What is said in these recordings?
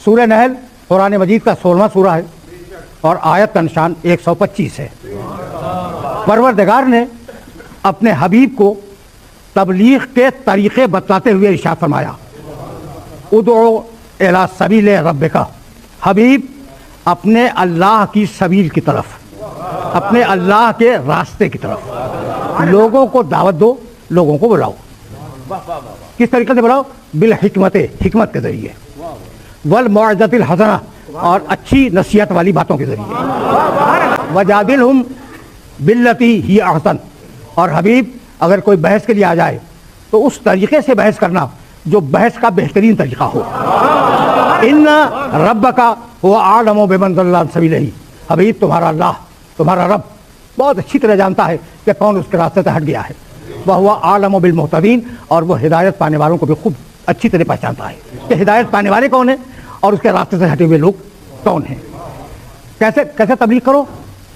سورہ نحل قرآن مجید کا 16واں سورہ ہے اور آیت کا نشان 125 ہے۔ پروردگار نے اپنے حبیب کو تبلیغ کے طریقے بتلاتے ہوئے ارشاد فرمایا، ادعو الی سبیل ربک، حبیب اپنے اللہ کی سبیل کی طرف، اپنے اللہ کے راستے کی طرف لوگوں کو دعوت دو، لوگوں کو بلاؤ۔ کس طریقے سے بلاؤ؟ بالحکمت، حکمت کے ذریعے، والموعظۃ الحسنہ، اور اچھی نصیحت والی باتوں کے ذریعے، وجادلہم باللتی ہی احسن، اور حبیب اگر کوئی بحث کے لیے آ جائے تو اس طریقے سے بحث کرنا جو بحث کا بہترین طریقہ ہو۔ ان ربک هو اعلم بمن ضل عن سبیلہ، حبیب تمہارا اللہ، تمہارا رب بہت اچھی طرح جانتا ہے کہ کون اس کے راستے سے ہٹ گیا ہے، وهو اعلم بالمهتدین، اور وہ ہدایت پانے والوں کو بھی خوب اچھی طرح پہچانتا ہے کہ ہدایت پانے والے کون ہیں اور اس کے راستے سے ہٹے ہوئے لوگ کون ہیں۔ کیسے تبلیغ کرو؟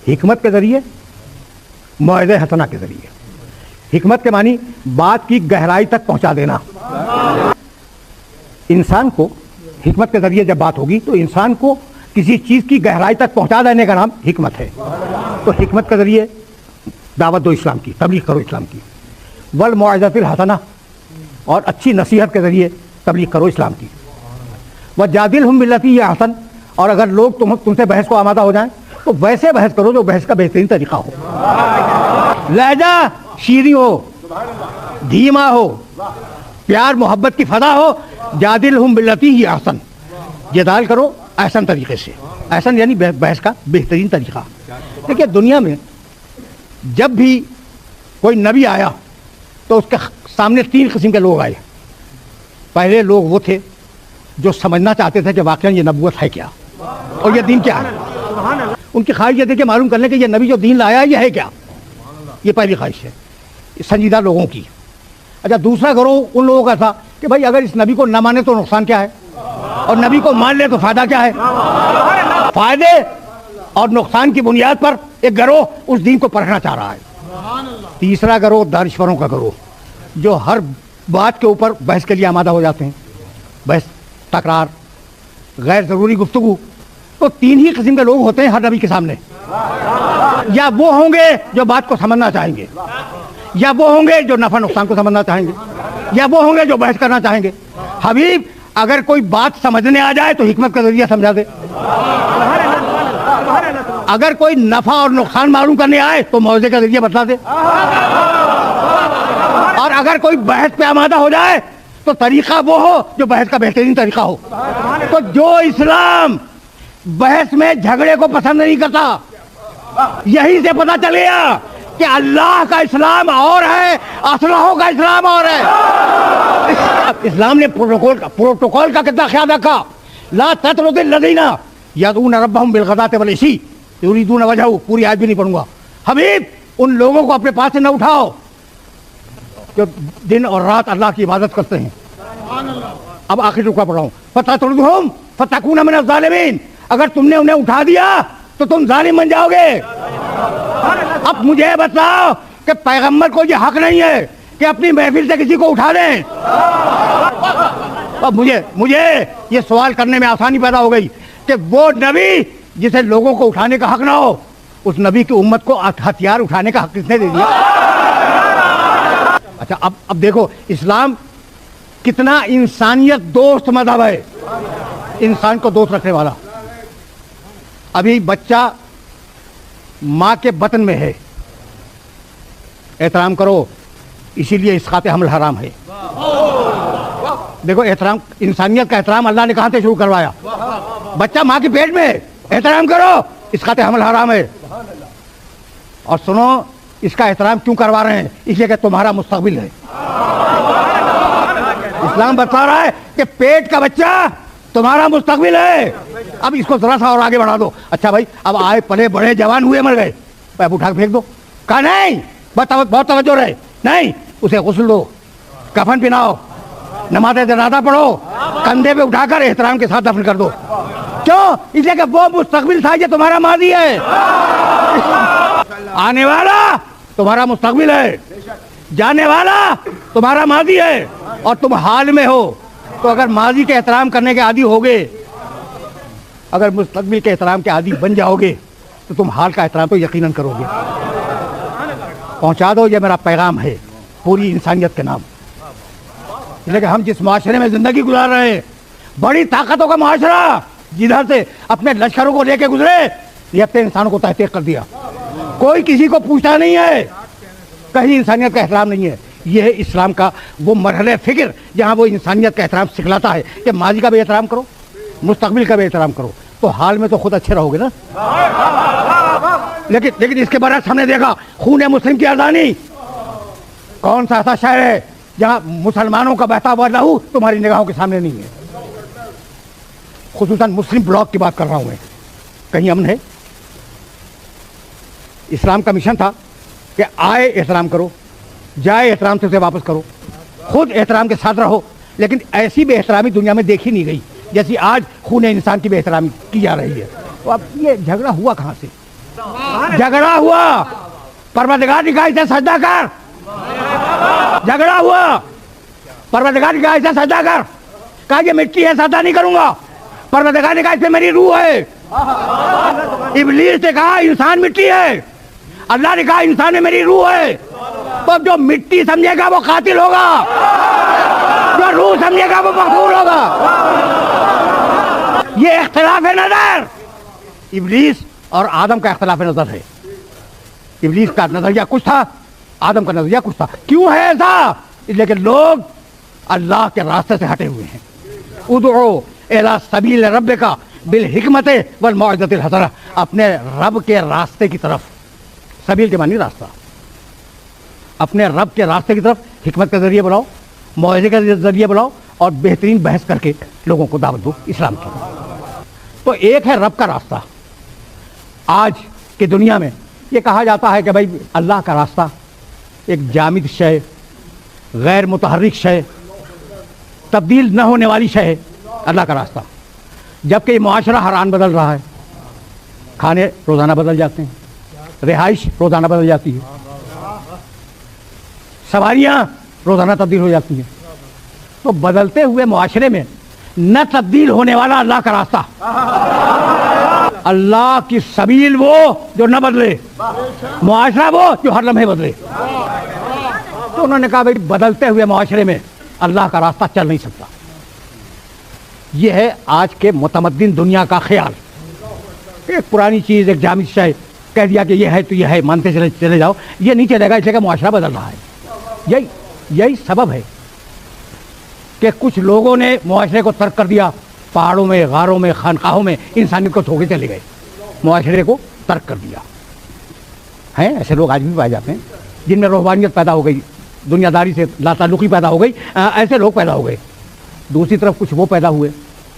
حکمت کے ذریعے، موعظہ حسنہ کے ذریعے۔ حکمت کے معنی بات کی گہرائی تک پہنچا دینا۔ انسان کو حکمت کے ذریعے جب بات ہوگی تو انسان کو کسی چیز کی گہرائی تک پہنچا دینے کا نام حکمت ہے۔ تو حکمت کے ذریعے دعوت دو اسلام کی، تبلیغ کرو اسلام کی، والموعظۃ الحسنہ، اور اچھی نصیحت کے ذریعے تبلیغ کرو اسلام کی، وجادلہم باللتی ہی احسن، اور اگر لوگ تم سے بحث کو آمادہ ہو جائیں تو ویسے بحث کرو جو بحث کا بہترین طریقہ ہو، لہجہ شیریں ہو، دھیما ہو، پیار محبت کی فضا ہو۔ جادلہم باللتی ہی احسن، جدال کرو احسن طریقے سے، احسن یعنی بحث کا بہترین طریقہ۔ دیکھیے دنیا میں جب بھی کوئی نبی آیا تو اس کے سامنے 3 قسم کے لوگ آئے۔ پہلے لوگ وہ تھے جو سمجھنا چاہتے تھے کہ واقعاً یہ نبوت ہے کیا اور یہ دین کیا ہے، ان کی خواہش یہ تھی کہ معلوم کرنے کہ یہ نبی جو دین لایا یہ ہے کیا، یہ پہلی خواہش ہے سنجیدہ لوگوں کی۔ اچھا دوسرا گروہ ان لوگوں کا تھا کہ بھائی اگر اس نبی کو نہ مانے تو نقصان کیا ہے، اور نبی کو مان لے تو فائدہ کیا ہے۔ فائدے اور نقصان کی بنیاد پر ایک گروہ اس دین کو پرکھنا چاہ رہا ہے۔ تیسرا گروہ دانشوروں کا گروہ جو ہر بات کے اوپر بحث کے لیے آمادہ ہو جاتے ہیں، بحث، تکرار، غیر ضروری گفتگو۔ تو 3 ہی قسم کے لوگ ہوتے ہیں ہر نبی کے سامنے، یا وہ ہوں گے جو بات کو سمجھنا چاہیں گے، یا وہ ہوں گے جو نفع نقصان کو سمجھنا چاہیں گے، یا وہ ہوں گے جو بحث کرنا چاہیں گے۔ حبیب اگر کوئی بات سمجھنے آ جائے تو حکمت کا ذریعہ سمجھا دے، اگر کوئی نفع اور نقصان معلوم کرنے آئے تو موعظے کا ذریعہ بتلا دے، اور اگر کوئی بحث پہ آمادہ ہو جائے تو طریقہ وہ ہو جو بحث کا بہترین طریقہ ہو۔ تو جو اسلام بحث میں جھگڑے کو پسند نہیں کرتا، یہی سے پتہ چلے گا کہ اللہ کا اسلام اور ہے، اسلحوں کا اسلام اور ہے۔ اسلام نے پروٹوکول کا کتنا خیال رکھا، لا تطرد الذین یدعون ربہم بالغداۃ والعشی یریدون وجہہ، پوری آیت بھی نہیں پڑھوں گا۔ حبیب ان لوگوں کو اپنے پاس سے نہ اٹھاؤ جو دن اور رات اللہ کی عبادت کرتے ہیں۔ اب آخر رکا پڑھا ہوں، فتطردہم فتکون من الظالمین، اگر تم نے انہیں اٹھا دیا تو تم ظالم بن جاؤ گے۔ اب مجھے بتاؤ کہ پیغمبر کو یہ حق نہیں ہے کہ اپنی محفل سے کسی کو اٹھا دیں؟ اب مجھے یہ سوال کرنے میں آسانی پیدا ہو گئی کہ وہ نبی جسے لوگوں کو اٹھانے کا حق نہ ہو، اس نبی کی امت کو ہتھیار اٹھانے کا حق کس نے دے دیا؟ اچھا اب دیکھو اسلام کتنا انسانیت دوست مذہب ہے، انسان کو دوست رکھنے والا۔ ابھی بچہ ماں کے بطن میں ہے، احترام کرو، اسی لیے اسقاط حمل حرام ہے۔ دیکھو احترام، انسانیت کا احترام اللہ نے کہاں سے شروع کروایا؟ بچہ ماں کے پیٹ میں، احترام کرو، اسقاط حمل حرام ہے۔ اور سنو اس کا احترام کیوں کروا رہے ہیں؟ اس لیے کہ تمہارا مستقبل ہے۔ اسلام بتا رہا ہے کہ پیٹ کا بچہ تمہارا مستقبل ہے۔ اب اس کو ذرا سا اور آگے بڑھا دو، اچھا بھائی اب آئے پلے بڑے جوان ہوئے مر گئے، پیپ اٹھا کے پھینک دو۔ کہا نہیں، بہت توجہ رہے، نہیں، اسے غسل دو، کفن پہناؤ، نماز جنازہ پڑھو، کندھے پہ اٹھا کر احترام کے ساتھ دفن کر دو۔ کیوں؟ اس لیے کہ وہ مستقبل تھا، یہ تمہارا ماضی ہے، آنے والا تمہارا مستقبل ہے، جانے والا تمہارا ماضی ہے، اور تم حال میں ہو۔ تو اگر ماضی کے احترام کرنے کے عادی ہوگے اگر مستقبل کے احترام کے عادی بن جاؤ گے تو تم حال کا احترام تو یقیناً کرو گے. پہنچا دو، یہ میرا پیغام ہے پوری انسانیت کے نام. لیکن ہم جس معاشرے میں زندگی گزار رہے ہیں، بڑی طاقتوں کا معاشرہ، جدھر سے اپنے لشکروں کو لے کے گزرے، یہ اپنے انسانوں کو تحقیق کر دیا. کوئی کسی کو پوچھتا نہیں ہے، کہیں انسانیت کا احترام نہیں ہے. یہ ہے اسلام کا وہ مرحلہ فکر جہاں وہ انسانیت کا احترام سکھلاتا ہے کہ ماضی کا بھی احترام کرو، مستقبل کا بھی احترام کرو، تو حال میں تو خود اچھے رہو گے نا. لیکن اس کے برعکس ہم نے دیکھا خون مسلم کی اذانی. کون سا ایسا شہر ہے جہاں مسلمانوں کا بہتا ہوا لہو تمہاری نگاہوں کے سامنے نہیں ہے؟ خصوصاً مسلم بلاک کی بات کر رہا ہوں میں. کہیں امن ہے؟ اسلام کا مشن تھا کہ آئے احترام کرو، جائے احترام سے اسے واپس کرو، خود احترام کے ساتھ رہو. لیکن ایسی بے احترامی دنیا میں دیکھی نہیں گئی جیسی آج خون انسان کی بے احترامی کی جا رہی ہے. تو اب یہ جھگڑا ہوا کہاں سے؟ جھگڑا ہوا پروردگار نے کہا اسے سجدہ کر. جھگڑا ہوا پروردگار نے کہا اسے سجدہ کر. کہا یہ مٹی ہے، سجدہ نہیں کروں گا. پروردگار نے کہا اس میں میری روح ہے. ابلیس نے کہا انسان مٹی ہے، اللہ نے کہا انسان میں میری روح ہے. تو جو مٹی سمجھے گا وہ قاتل ہوگا، جو روح سمجھے گا وہ مقتول ہوگا. یہ اختلاف نظر ابلیس اور آدم کا اختلاف نظر ہے. ابلیس کا نظریہ کچھ تھا، آدم کا نظریہ کچھ تھا. کیوں ہے ایسا؟ لیکن لوگ اللہ کے راستے سے ہٹے ہوئے ہیں. ادعو الی سبیل ربک بالحکمت والموعظۃ الحسنہ. اپنے رب کے راستے کی طرف، سبیل کے معنی راستہ، اپنے رب کے راستے کی طرف حکمت کے ذریعے بلاؤ، موعظے کے ذریعے بلاؤ، اور بہترین بحث کر کے لوگوں کو دعوت دو اسلام کی. تو ایک ہے رب کا راستہ. آج کی دنیا میں یہ کہا جاتا ہے کہ بھائی اللہ کا راستہ ایک جامد شے، غیر متحرک شے، تبدیل نہ ہونے والی شے ہے اللہ کا راستہ. جبکہ یہ معاشرہ ہر آن بدل رہا ہے. کھانے روزانہ بدل جاتے ہیں، رہائش روزانہ بدل جاتی ہے، سواریاں روزانہ تبدیل ہو جاتی ہیں. تو بدلتے ہوئے معاشرے میں نہ تبدیل ہونے والا اللہ کا راستہ، اللہ کی سبیل وہ جو نہ بدلے، معاشرہ وہ جو ہر لمحے بدلے. تو انہوں نے کہا بھائی بدلتے ہوئے معاشرے میں اللہ کا راستہ چل نہیں سکتا. یہ ہے آج کے متمدن دنیا کا خیال. ایک پرانی چیز، ایک جامد شے کہہ دیا کہ یہ ہے تو یہ ہے، مانتے چلے جاؤ. یہ نہیں چلے گا اس لیے کہ معاشرہ بدل رہا ہے. یہی سبب ہے کہ کچھ لوگوں نے معاشرے کو ترک کر دیا. پہاڑوں میں، غاروں میں، خانقاہوں میں انسانیت کو چھوڑ کے چلے گئے، معاشرے کو ترک کر دیا. ہیں ایسے لوگ آج بھی پائے جاتے ہیں جن میں روحانیت پیدا ہو گئی، دنیا داری سے لا تعلقی پیدا ہو گئی. ایسے لوگ پیدا ہو گئے. دوسری طرف کچھ وہ پیدا ہوئے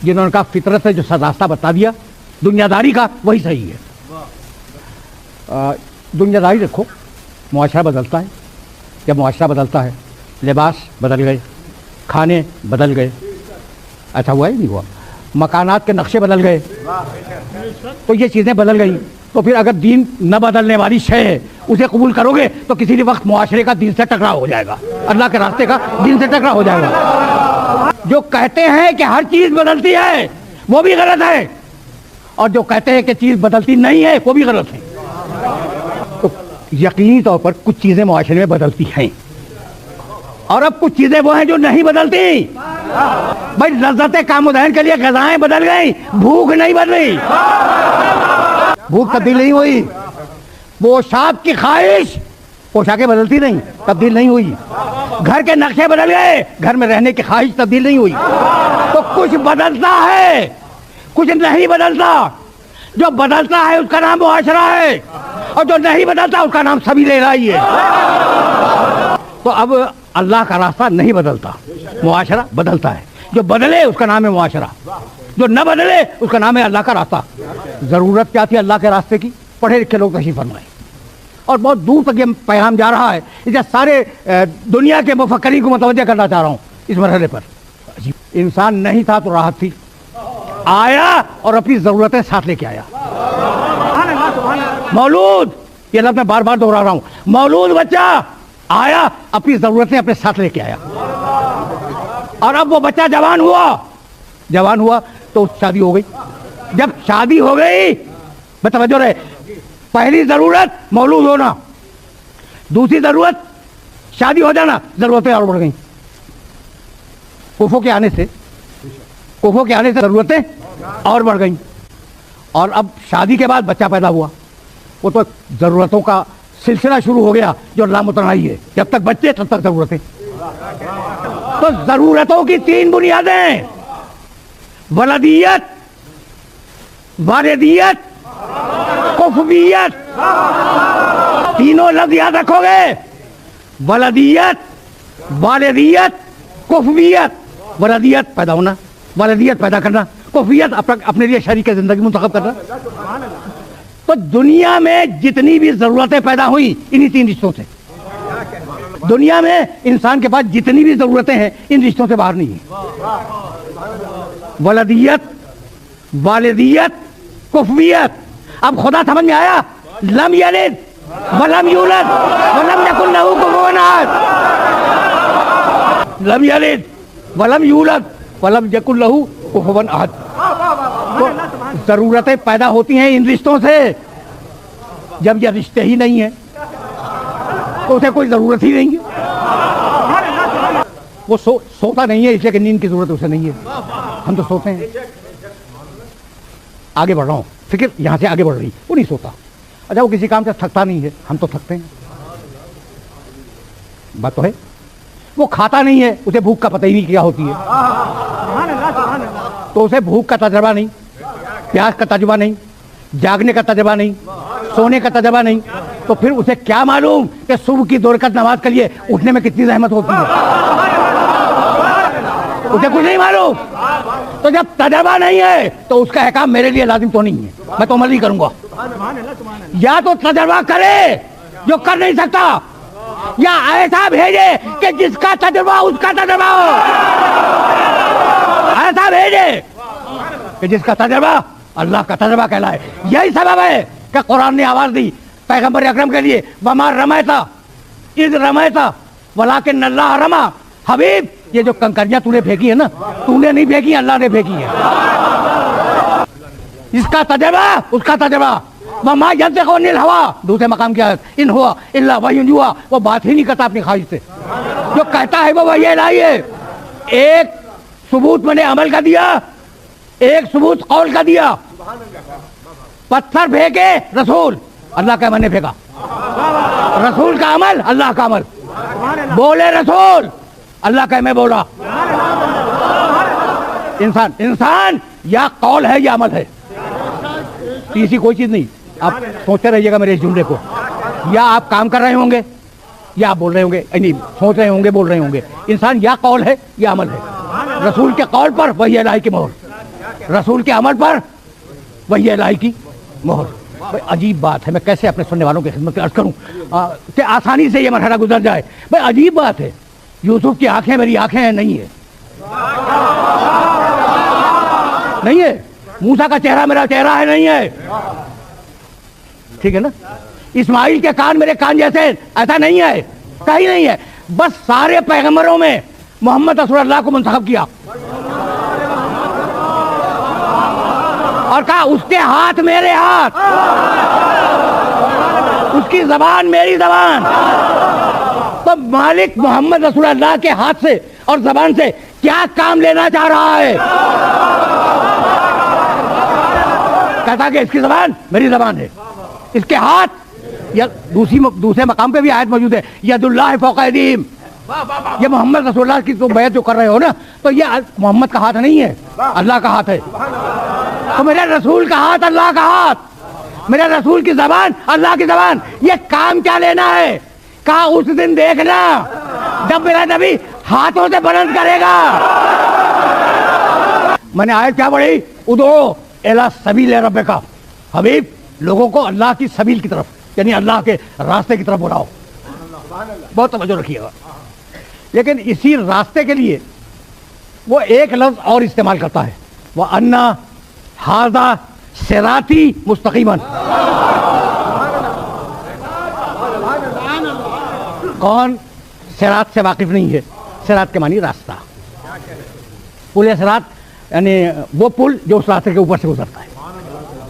جنہوں نے کہا فطرت سے جو راستہ بتا دیا دنیا داری کا وہی صحیح ہے. دنیا داری رکھو، معاشرہ بدلتا ہے. جب معاشرہ بدلتا ہے، لباس بدل گئے، کھانے بدل گئے. ایسا ہوا ہی نہیں ہوا. مکانات کے نقشے بدل گئے. تو یہ چیزیں بدل گئیں. تو پھر اگر دین نہ بدلنے والی شے ہے اسے قبول کرو گے تو کسی بھی وقت معاشرے کا دین سے ٹکراؤ ہو جائے گا، اللہ کے راستے کا دین سے ٹکراؤ ہو جائے گا. جو کہتے ہیں کہ ہر چیز بدلتی ہے وہ بھی غلط ہے، اور جو کہتے ہیں کہ چیز بدلتی نہیں ہے وہ بھی غلط ہے. تو یقینی طور پر کچھ چیزیں معاشرے میں بدلتی ہیں، اور اب کچھ چیزیں وہ ہیں جو نہیں بدلتی. بھائی لذت کامودین کے لیے غذائیں بدل گئیں، بھوک نہیں بدلی. بھوک تبدیل نہیں ہوئی. پوشاک کی خواہش، پوشاکیں بدلتی نہیں، تبدیل نہیں ہوئی. گھر کے نقشے بدل گئے، گھر میں رہنے کی خواہش تبدیل نہیں ہوئی. تو کچھ بدلتا ہے، کچھ نہیں بدلتا. جو بدلتا ہے اس کا نام معاشرہ ہے، اور جو نہیں بدلتا اس کا نام سبیل الہی ہے. تو اب اللہ کا راستہ نہیں بدلتا، معاشرہ بدلتا ہے. جو بدلے اس کا نام ہے معاشرہ، جو نہ بدلے اس کا نام ہے اللہ کا راستہ. ضرورت کیا تھی اللہ کے راستے کی؟ پڑھے لکھے لوگ تشریف فرمائے. اور بہت دور تک یہ پیغام جا رہا ہے، اس لیے سارے دنیا کے مفکرین کو متوجہ کرنا چاہ رہا ہوں اس مرحلے پر. انسان نہیں تھا تو راحت تھی، آیا اور اپنی ضرورتیں ساتھ لے کے آیا. مولود، یہ لفظ میں بار بار دوہرا رہا ہوں، مولود بچہ آیا، اپنی ضرورتیں اپنے ساتھ لے کے آیا. اور اب وہ بچہ جوان ہوا تو شادی ہو گئی، جب شادی ہو گئی میں توجہ رہے، پہلی ضرورت مولود ہونا، دوسری ضرورت شادی ہو جانا، ضرورتیں اور بڑھ گئیں کوفوں کے آنے سے ضرورتیں اور بڑھ گئیں، اور اب شادی کے بعد بچہ پیدا ہوا، وہ تو ضرورتوں کا سلسلہ شروع ہو گیا جو لامتناہی ہے، جب تک بچے تب تک ضرورتیں۔ تو ضرورتوں کی تین بنیادیں، ولدیت، والدیت، کفویت، تینوں لفظ یاد رکھو گے، ولدیت، والدیت، کفویت۔ ولدیت پیدا ہونا، والدیت پیدا کرنا، کفویت اپنے لیے شریک زندگی منتخب کرنا۔ تو دنیا میں جتنی بھی ضرورتیں پیدا ہوئیں انہی تین رشتوں سے، دنیا میں انسان کے پاس جتنی بھی ضرورتیں ہیں ان رشتوں سے باہر نہیں ہیں، ولدیت، والدیت، کفویت۔ اب خدا سمجھ میں آیا، لم یلد ولم یولد ولم یکن لہ کفوا احد، لم یلد ولم یولد ولم یکن لہ کفوا احد۔ تو ضرورتیں پیدا ہوتی ہیں ان رشتوں سے، جب یہ رشتے ہی نہیں ہیں تو اسے کوئی ضرورت ہی نہیں ہے، وہ سوتا نہیں ہے اس لیے کہ نیند کی ضرورت اسے نہیں ہے، ہم تو سوتے ہیں۔ آگے بڑھ رہا ہوں، فکر یہاں سے آگے بڑھ رہی، وہ نہیں سوتا، اچھا وہ کسی کام سے تھکتا نہیں ہے، ہم تو تھکتے ہیں، بات تو ہے۔ وہ کھاتا نہیں ہے، اسے بھوک کا پتہ ہی نہیں کیا ہوتی ہے، تو اسے بھوک کا تجربہ نہیں، پیاس کا تجربہ نہیں، جاگنے کا تجربہ نہیں، سونے کا تجربہ نہیں، تو پھر اسے کیا معلوم کہ صبح کی 2 رکعت نماز کے لیے اٹھنے میں کتنی زحمت ہوتی ہے، اسے کچھ نہیں معلوم۔ تو جب تجربہ نہیں ہے تو اس کا احکام میرے لیے لازم تو نہیں ہے، میں تو عمل نہیں کروں گا۔ یا تو تجربہ کرے جو کر نہیں سکتا، یا ایسا بھیجے کہ جس کا تجربہ اس کا تجربہ ہو، ایسا بھیجے کہ جس کا تجربہ اللہ کا تجربہ کہلائے۔ یہی سبب ہے کہ قرآن نے آواز دی پیغمبر اکرم کے لیے، وما رمیت اذ رمیت ولکن اللہ رمی۔ حبیب یہ جو کنکریاں تو نے پھینکی ہے نا، تو نے نہیں پھینکی، اللہ نے پھینکی ہے۔ اس کا تجربہ اس کا تجربہ، وما ینطق عن الہویٰ، دوسرے مقام کی آیت، ان ہوا الا وحی یوحیٰ، وہ بات ہی نہیں کرتا اپنی خواہش سے، جو کہتا ہے وہ وحی الہی ہے۔ ایک ثبوت میں نے عمل کا دیا، ایک ثبوت قول کا دیا۔ پتھر پھینکے رسول، اللہ کا میں نے پھینکا، رسول کا عمل اللہ کا عمل، بولے رسول اللہ کا میں بولا۔ انسان یا قول ہے یا عمل ہے، تیسری کوئی چیز نہیں۔ آپ سوچتے رہیے گا میرے اس جملے کو، یا آپ کام کر رہے ہوں گے یا آپ بول رہے ہوں گے، نہیں سوچ رہے ہوں گے بول رہے ہوں گے۔ انسان یا قول ہے یا عمل ہے، رسول کے قول پر وحی الہی کی مہر، رسول کے عمل پر وحی الہی کی مہر۔ بھائی عجیب بات ہے، میں کیسے اپنے سننے والوں کی خدمت عرض کروں کہ آسانی سے یہ مرحلہ گزر جائے۔ بھائی عجیب بات ہے، یوسف کی آنکھیں میری آنکھیں ہیں نہیں ہے، نہیں ہے، موسیٰ کا چہرہ میرا چہرہ ہے نہیں ہے، ٹھیک ہے نا، اسماعیل کے کان میرے کان جیسے ایسا نہیں ہے، کہیں نہیں ہے۔ بس سارے پیغمبروں میں محمد رسول اللہ کو منتخب کیا اور کہا اس کے ہاتھ میرے ہاتھ، اس کی زبان میری زبان۔ تو مالک محمد رسول اللہ کے ہاتھ سے اور زبان سے کیا کام لینا چاہ رہا ہے؟ کہتا کہ اس کی زبان میری زبان ہے، اس کے ہاتھ، یا دوسرے مقام پہ بھی آیت موجود ہے، ید اللہ فوق ایدیہم۔ یہ محمد رسول اللہ کی تو بیعت جو کر رہے ہو نا، تو یہ محمد کا ہاتھ نہیں ہے، اللہ کا ہاتھ ہے۔ تو میرے رسول کا ہاتھ اللہ کا ہاتھ، میرے رسول کی زبان اللہ کی زبان، یہ کام کیا لینا ہے؟ کہا اس دن دیکھنا جب میرا نبی ہاتھوں سے بلند کرے گا۔ میں نے آیت کیا پڑھی؟ ادعو الی سبیل ربک، حبیب لوگوں کو اللہ کی سبیل کی طرف، یعنی اللہ کے راستے کی طرف بلاؤ۔ بہت توجہ رکھیے گا۔ لیکن اسی راستے کے لیے وہ ایک لفظ اور استعمال کرتا ہے، وَأَنَّ هَذَا صِرَاطِي مُسْتَقِيمًا۔ کون صراط سے واقف نہیں ہے؟ صراط کے معنی راستہ، پل صراط یعنی وہ پل جو اس راستے کے اوپر سے گزرتا ہے۔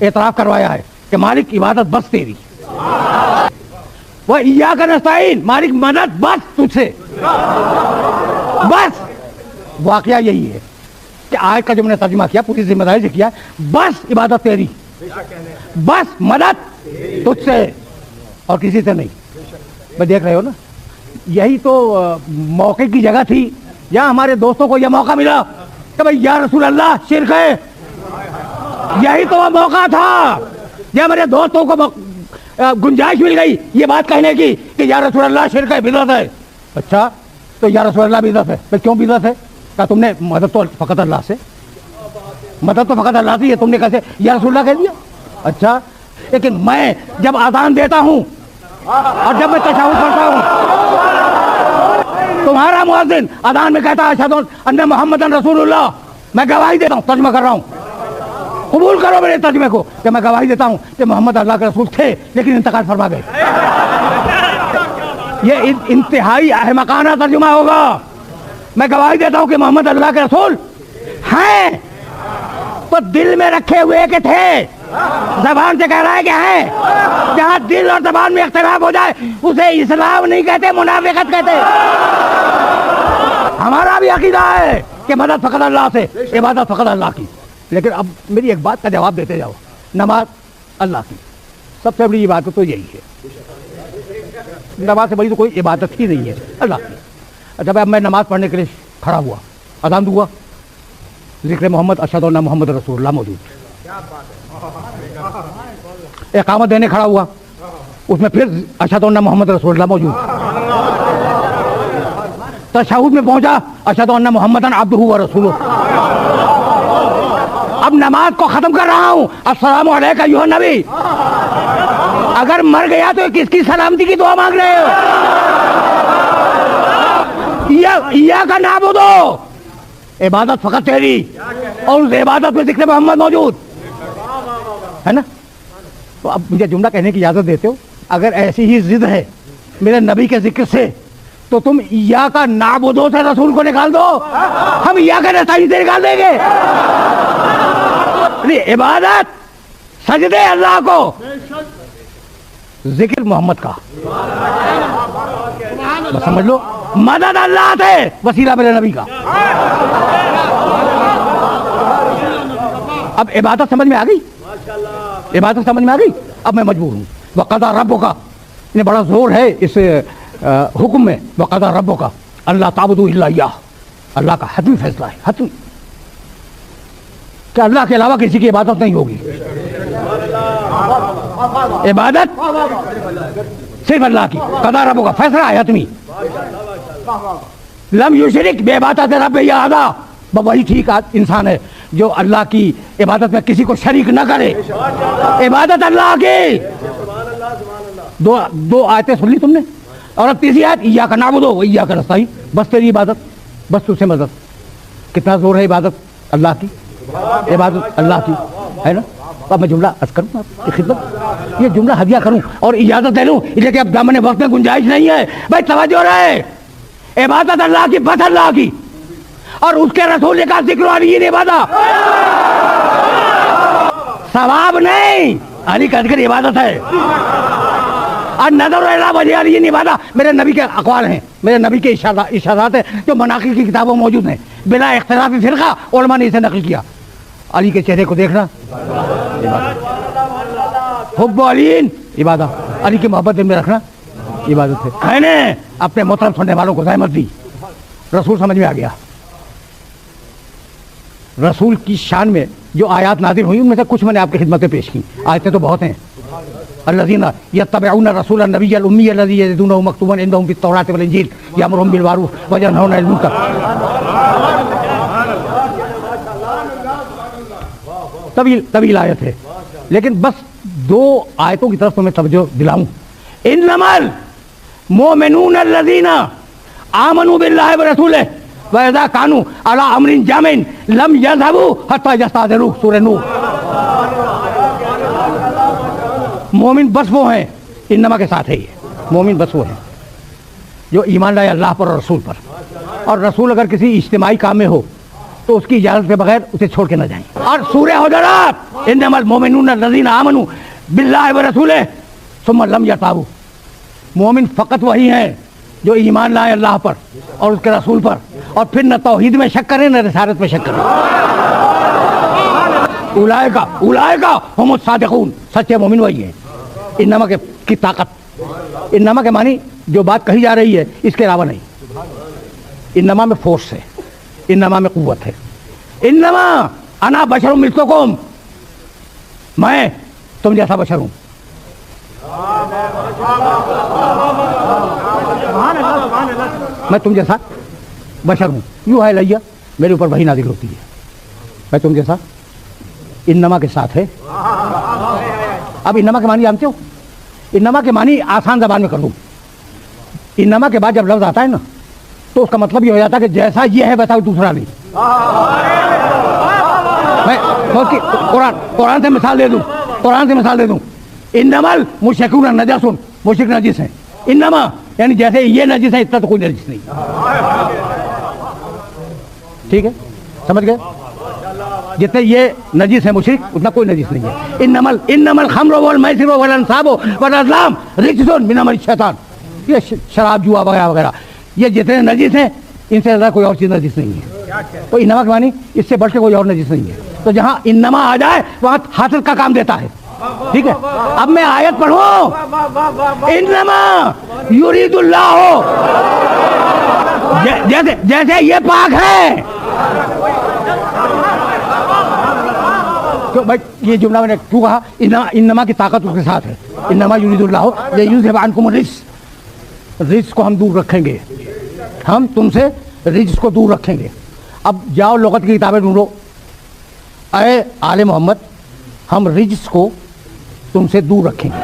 اعتراف کروایا ہے کہ مالک عبادت بس تیری، وہ ایاک نستعین، مالک مدد بس تجھ سے، بس۔ واقعہ یہی ہے کہ آیت کا جو میں نے ترجمہ کیا پوری ذمہ داری سے کیا، بس عبادت تیری، بس مدد تجھ سے اور کسی سے نہیں۔ میں دیکھ رہے ہو نا، یہی تو موقع کی جگہ تھی جہاں ہمارے دوستوں کو یہ موقع ملا کہ بھائی یا رسول اللہ شرک ہے، یہی تو وہ موقع تھا جہاں میرے دوستوں کو گنجائش مل گئی یہ بات کہنے کی کہ یا رسول اللہ شرک ہے، بدعت ہے۔ اچھا تو یا رسول اللہ بدعت ہے، پھر کیوں بدعت ہے؟ کہا تم نے مدد تو فقط اللہ سے، مدد تو فقط اللہ سے، یہ تم نے کیسے یا رسول اللہ کہہ دیا؟ اچھا لیکن میں جب اذان دیتا ہوں اور جب میں تشہد پڑھتا ہوں، تمہارا مؤذن اذان میں کہتا ہے اشہد ان محمد رسول اللہ، میں گواہی دیتا ہوں، ترجمہ کر رہا ہوں، قبول کرو میرے ترجمے کو کہ میں گواہی دیتا ہوں کہ محمد اللہ کے رسول تھے لیکن انتقال فرما گئے۔ یہ انتہائی احمقانہ ترجمہ ہوگا۔ میں گواہی دیتا ہوں کہ محمد اللہ کے رسول ہیں تو دل میں رکھے ہوئے کہ تھے، زبان سے کہہ رہا ہے کہ ہیں۔ جہاں دل اور زبان میں اختلاف ہو جائے اسے اسلام نہیں کہتے، منافقت کہتے۔ ہمارا بھی عقیدہ ہے کہ مدد فقط اللہ سے، عبادت فقط اللہ کی، لیکن اب میری ایک بات کا جواب دیتے جاؤ، نماز اللہ کی سب سے بڑی عبادت تو یہی ہے، نماز سے بڑی تو کوئی عبادت ہی نہیں ہے اللہ کی۔ جب اب میں نماز پڑھنے کے لیے کھڑا ہوا، اذان دوں، ذکر محمد اشہد ان محمد رسول اللہ موجود، اقامت دینے کھڑا ہوا اس میں پھر اشہد ان محمد رسول اللہ موجود، تشہد میں پہنچا اشہد ان محمد عبدہ و رسولہ۔ اب نماز کو ختم کر رہا ہوں، السلام علیکم ایھا النبی۔ اگر مر گیا تو کس کی سلامتی کی دعا مانگ رہے ہو؟ ایاک نعبد، عبادت فقط تیری، اور اس عبادت میں ذکر محمد موجود ہے نا۔ تو اب مجھے جملہ کہنے کی اجازت دیتے ہو؟ اگر ایسی ہی ضد ہے میرے نبی کے ذکر سے تو تم ایاک نعبد سے رسول کو نکال دو، ہم ایاک نستعین سے نکال دیں گے۔ عبادت سجدے اللہ کو، ذکر محمد کا، بس سمجھ لو، مدد اللہ سے، وسیلہ میرے نبی کا۔ اب عبادت سمجھ میں آ گئی، عبادت سمجھ میں آ گئی۔ اب میں مجبور ہوں، وقضى ربک، یہ بڑا زور ہے اس حکم میں، وقضى ربک اللہ تعبدوا الا ایاہ، اللہ کا حتمی فیصلہ ہے، حتمی، کہ اللہ کے علاوہ کسی کی عبادت نہیں ہوگی، عبادت صرف اللہ کی، قضى ربک فیصلہ ہے حتمی، لم یشرک بعبادت رب احدا، وہی ٹھیک انسان ہے جو اللہ کی عبادت میں کسی کو شریک نہ کرے، عبادت اللہ کی۔ دو آیتیں سن لی تم نے، اور اب تیسری آیت ایاک نعبد و ایاک نستعین، بس تیری عبادت، بس تجھ سے مدد۔ کتنا زور ہے عبادت اللہ کی، عبادت اللہ کی ہے نا۔ اب میں جملہ عرض کروں آپ کی خدمت، یہ جملہ ہدیہ کروں اور اجازت دے لوں، لیکن اب دامن وقت میں گنجائش نہیں ہے، بھائی توجہ رہے، عبادت اللہ کی، بس اللہ کی، اور اس کے رسول کا ذکر علی کی عبادت، ثواب نہیں، علی کا ذکر عبادت ہے، اور نظر الی وجہ علی کی عبادت میرے نبی کے اقوال ہیں، میرے نبی کے ارشادات ہیں جو مناقب کی کتابوں میں موجود ہیں، بلا اختلاف فرقہ علماء نے اسے نقل کیا۔ علی کے چہرے کو دیکھنا حب علی عبادت، علی کی محبت دل میں رکھنا عبادت ہے۔ میں نے اپنے محترم سننے والوں کو زحمت دی، رسول سمجھ میں آ گیا، رسول کی شان میں جو آیات نازل ہوئی ان میں سے کچھ میں نے آپ کی خدمت میں پیش کی، آیتیں تو بہت ہیں۔ الذین یتبعون الرسول النبی الامی الذی یجدونہ مکتوبا عندهم فی التوراۃ والانجیل یأمرهم بالمعروف وینہون عن المنکر۔ طویل آیت ہے، لیکن بس دو آیتوں کی طرف تمہیں توجہ دلاؤں۔ انما المؤمنون الذین آمنوا باللہ ورسولہ وَإِذَا كَانُوا عَلَىٰ أَمْرٍ جَامِعٍ لَمْ يَذْهَبُوا حَتَّىٰ يَسْتَأْذِنُوهُ، سورہ نور۔ مومن بس وہ ہیں، انما کے ساتھ ہے یہ، مومن بس وہ ہیں جو ایمان لائے اللہ پر اور رسول پر، اور رسول اگر کسی اجتماعی کام میں ہو تو اس کی اجازت کے بغیر اسے چھوڑ کے نہ جائیں. اور سورہ حجرات انما المؤمنون الذین آمنوا باللہ ورسولہ ثم لم یرتابوا. مومن فقط وہی ہیں جو ایمان لائے اللہ پر اور اس کے رسول پر, اور پھر نہ توحید میں شک کریں نہ رسالت میں شک کریں. اولئک هم الصادقون, سچے مومن وہی ہیں. انما کی طاقت, انما کے معنی جو بات کہی جا رہی ہے اس کے علاوہ نہیں. انما میں فورس ہے, انما میں قوت ہے. انما انا بشر مثلکم, میں تم جیسا بشر ہوں. میں تم جیسا بشر ہوں. یوں ہے لیا میرے اوپر وحی نازل ہوتی ہے, میں تم جیسا. انما کے ساتھ ہے. اب انما کے معنی جانتے ہو؟ انما کے معنی آسان زبان میں کر دوں. انما کے بعد جب لفظ آتا ہے نا تو اس کا مطلب یہ ہو جاتا ہے کہ جیسا یہ ہے ویسا دوسرا نہیں. میں قرآن سے مثال دے دوں. انما المشرکون نجس, مشرک نجس ہیں. انما یعنی جیسے یہ نجس ہے اتنا تو کوئی نجس نہیں. ٹھیک ہے, سمجھ گئے؟ جتنے یہ نجس ہے مشرک اتنا کوئی نجس نہیں ہے. انما الخمر والمیسر والانصاب والازلام رجس من عمل الشیطان. یہ شراب جوا وغیرہ وغیرہ یہ جتنے نجس ہیں ان سے زیادہ کوئی اور چیز نجس نہیں ہے. تو انما کے معنی اس سے بڑھ کے کوئی اور نجس نہیں ہے. تو جہاں انما آ جائے وہاں حاصل کا کام دیتا ہے. ٹھیک ہے, اب میں آیت پڑھوں. انما یرید اللہ, جیسے یہ پاک ہے. تو بھائی یہ جملہ میں نے کیوں کہا؟ انما کی طاقت اس کے ساتھ ہے. انما یرید اللہ لیذھب عنکم الرجس, رجس کو ہم دور رکھیں گے, ہم تم سے رجس کو دور رکھیں گے. اب جاؤ لغت کی کتابیں ڈھونڈو. اے آل محمد ہم رجس کو تم سے دور رکھیں گے.